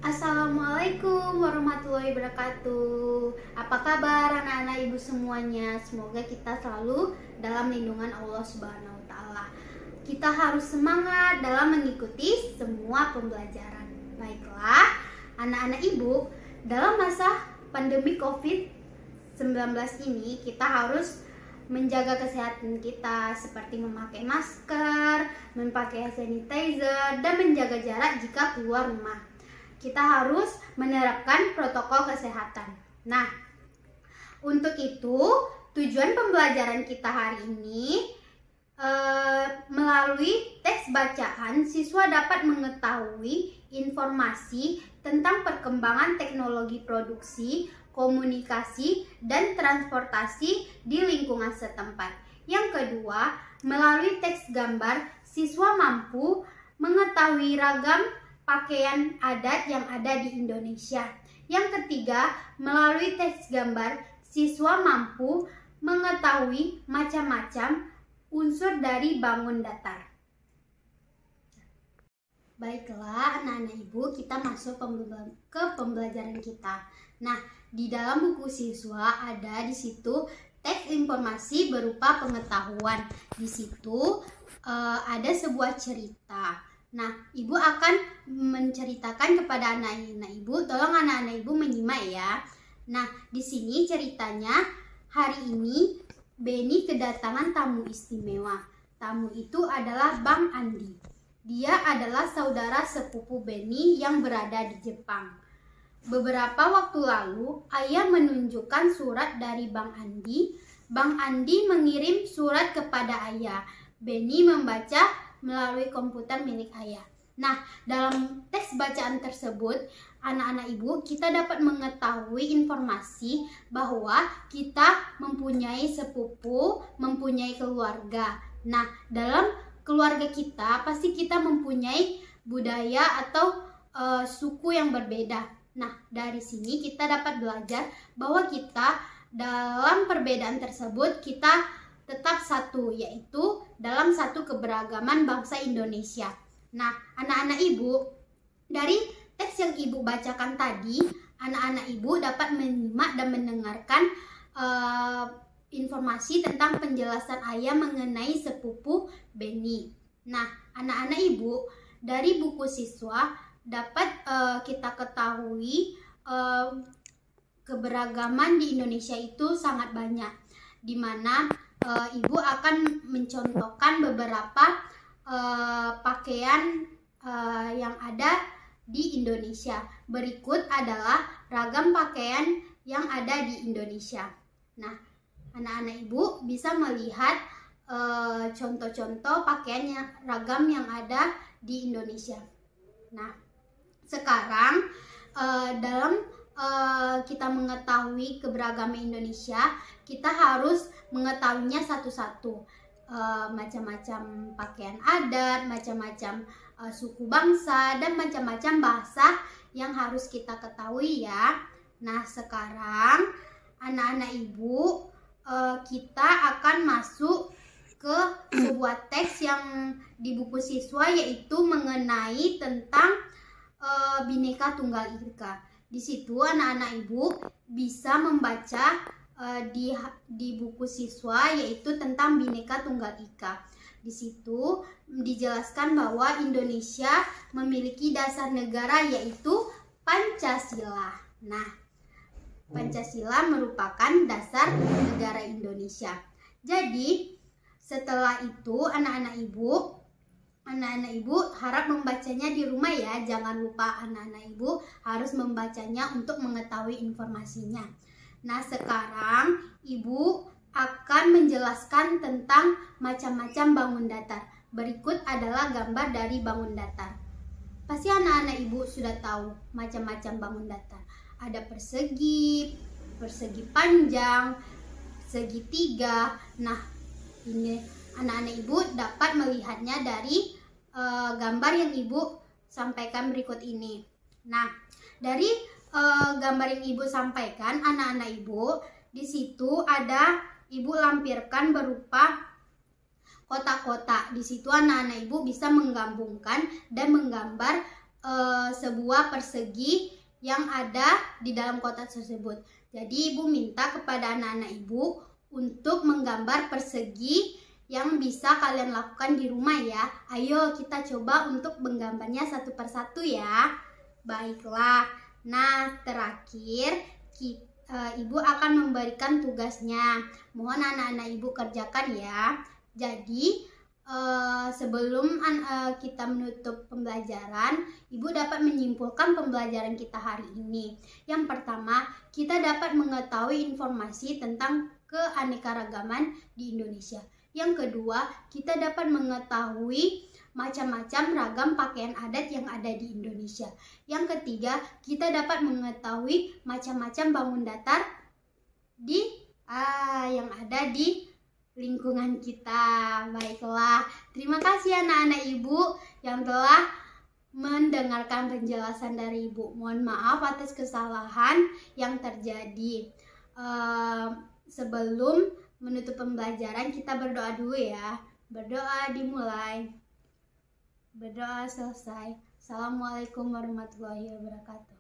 Assalamualaikum warahmatullahi wabarakatuh. Apa kabar anak-anak ibu semuanya? Semoga kita selalu dalam lindungan Allah Subhanahu wa taala. Kita harus semangat dalam mengikuti semua pembelajaran. Baiklah, anak-anak ibu, dalam masa pandemi COVID-19 ini kita harus menjaga kesehatan kita seperti memakai masker, memakai sanitizer, dan menjaga jarak jika keluar rumah. Kita harus menerapkan protokol kesehatan. Nah, untuk itu tujuan pembelajaran kita hari ini melalui teks bacaan, siswa dapat mengetahui informasi tentang perkembangan teknologi produksi, komunikasi, dan transportasi di lingkungan setempat. Yang kedua, melalui teks gambar, siswa mampu mengetahui ragam pakaian adat yang ada di Indonesia. Yang ketiga, melalui teks gambar, siswa mampu mengetahui macam-macam unsur dari bangun datar. Baiklah anak-anak ibu, kita masuk ke pembelajaran kita. Nah, di dalam buku siswa ada di situ teks informasi berupa pengetahuan. Di situ ada sebuah cerita. Nah, ibu akan menceritakan kepada anak-anak ibu. Tolong anak-anak ibu menyimak ya. Nah, di sini ceritanya hari ini Beni kedatangan tamu istimewa. Tamu itu adalah Bang Andi. Dia adalah saudara sepupu Beni yang berada di Jepang. Beberapa waktu lalu, ayah menunjukkan surat dari Bang Andi. Bang Andi mengirim surat kepada ayah. Beni membaca melalui komputer milik ayah. Nah, dalam teks bacaan tersebut, anak-anak ibu, kita dapat mengetahui informasi bahwa kita mempunyai sepupu, mempunyai keluarga. Nah, dalam keluarga kita, pasti kita mempunyai budaya atau suku yang berbeda. Nah, dari sini kita dapat belajar bahwa kita dalam perbedaan tersebut, kita tetap satu, yaitu dalam satu keberagaman bangsa Indonesia. Nah, anak-anak ibu, dari teks yang ibu bacakan tadi, anak-anak ibu dapat menyimak dan mendengarkan informasi tentang penjelasan ayah mengenai sepupu Beni. Nah, anak-anak ibu, dari buku siswa dapat kita ketahui keberagaman di Indonesia itu sangat banyak, di mana ibu akan mencontohkan beberapa pakaian yang ada di Indonesia. Berikut adalah ragam pakaian yang ada di Indonesia. Nah, anak-anak ibu bisa melihat contoh-contoh pakaian yang ragam yang ada di Indonesia. Nah, sekarang dalam kita mengetahui keberagaman Indonesia, kita harus mengetahuinya satu-satu. Macam-macam pakaian adat, macam-macam suku bangsa, dan macam-macam bahasa yang harus kita ketahui ya. Nah, sekarang anak-anak ibu, kita akan masuk ke sebuah teks yang di buku siswa, yaitu mengenai tentang Bhinneka Tunggal Ika. Di situ anak-anak ibu bisa membaca di buku siswa, yaitu tentang Bhinneka Tunggal Ika. Di situ dijelaskan bahwa Indonesia memiliki dasar negara, yaitu Pancasila. Nah, Pancasila merupakan dasar negara Indonesia. Jadi, setelah itu anak-anak ibu harap membacanya di rumah ya. Jangan lupa anak-anak ibu harus membacanya untuk mengetahui informasinya. Nah, sekarang ibu akan menjelaskan tentang macam-macam bangun datar. Berikut adalah gambar dari bangun datar. Pasti anak-anak ibu sudah tahu macam-macam bangun datar. Ada persegi panjang, segitiga. Nah, ini anak-anak ibu dapat melihatnya dari gambar yang ibu sampaikan berikut ini. Nah, dari gambar yang ibu sampaikan, anak-anak ibu, di situ ada ibu lampirkan berupa kotak-kotak. Di situ anak-anak ibu bisa menggabungkan dan menggambar sebuah persegi yang ada di dalam kotak tersebut. Jadi ibu minta kepada anak-anak ibu untuk menggambar persegi yang bisa kalian lakukan di rumah ya. Ayo kita coba untuk menggambarnya satu persatu ya. Baiklah. Nah, terakhir ibu akan memberikan tugasnya. Mohon anak-anak ibu kerjakan ya. Jadi sebelum kita menutup pembelajaran, ibu dapat menyimpulkan pembelajaran kita hari ini. Yang pertama, kita dapat mengetahui informasi tentang keanekaragaman di Indonesia. Yang kedua, kita dapat mengetahui macam-macam ragam pakaian adat yang ada di Indonesia. Yang ketiga, kita dapat mengetahui macam-macam bangun datar yang ada di lingkungan kita. Baiklah, terima kasih anak-anak ibu yang telah mendengarkan penjelasan dari ibu. Mohon maaf atas kesalahan yang terjadi. Sebelum menutup pembelajaran, kita berdoa dulu ya. Berdoa dimulai, berdoa selesai. Assalamualaikum warahmatullahi wabarakatuh.